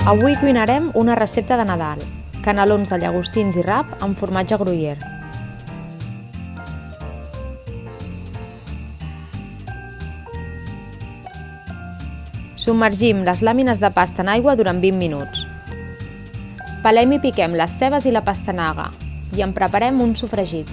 Avui cuinarem una recepta de Nadal, canelons de llagostins i rap amb formatge gruyère. Submergim les làmines de pasta en aigua durant 20 minuts. Pelem i piquem les cebes i la pastanaga i en preparem un sofregit.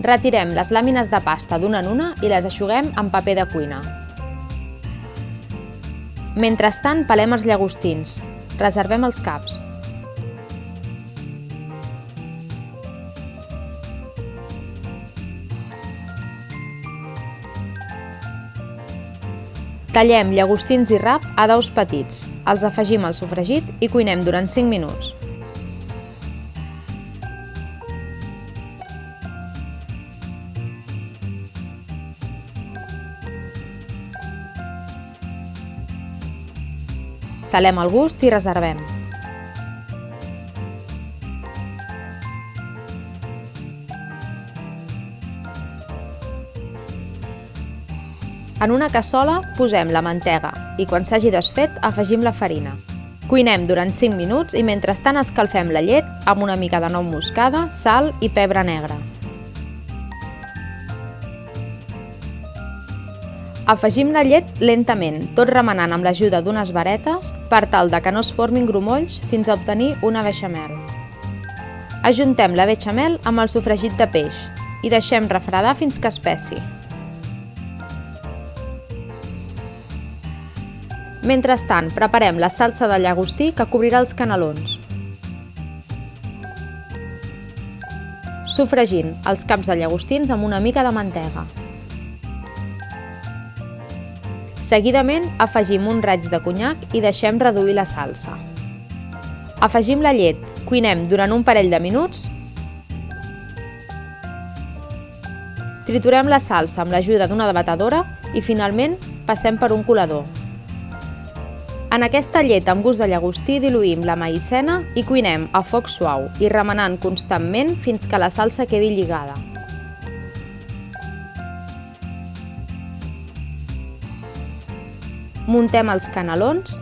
Retirem les làmines de pasta d'una en una i les eixuguem amb paper de cuina. Mentrestant, pelem els llagostins. Reservem els caps. Tallem llagostins i rap a daus petits. Els afegim al sofregit i cuinem durant 5 minuts. Salem al gust i reservem. En una cassola posem la mantega i quan s'hagi desfet afegim la farina. Cuinem durant 5 minuts i mentrestant escalfem la llet amb una mica de nou moscada, sal i pebre negre. Afegim la llet lentament, tot remenant amb l'ajuda d'unes varetes per tal de que no es formin grumolls fins a obtenir una beixamel. Ajuntem la beixamel amb el sofregit de peix i deixem refredar fins que espessi. Mentrestant, preparem la salsa de llagostí que cobrirà els canelons. Sofregint els caps de llagostins amb una mica de mantega. Seguidament, afegim un raig de conyac i deixem reduir la salsa. Afegim la llet, cuinem durant un parell de minuts. Triturem la salsa amb l'ajuda d'una batedora i finalment passem per un colador. En aquesta llet amb gust de llagostí diluïm la maïssena i cuinem a foc suau i remenant constantment fins que la salsa quedi lligada. Muntem els canelons.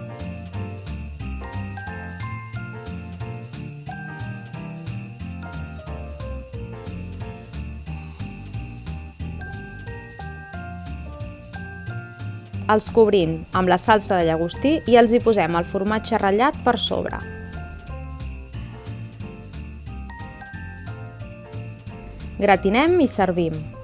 Els cobrim amb la salsa de llagostí i els hi posem el formatge ratllat per sobre. Gratinem i servim.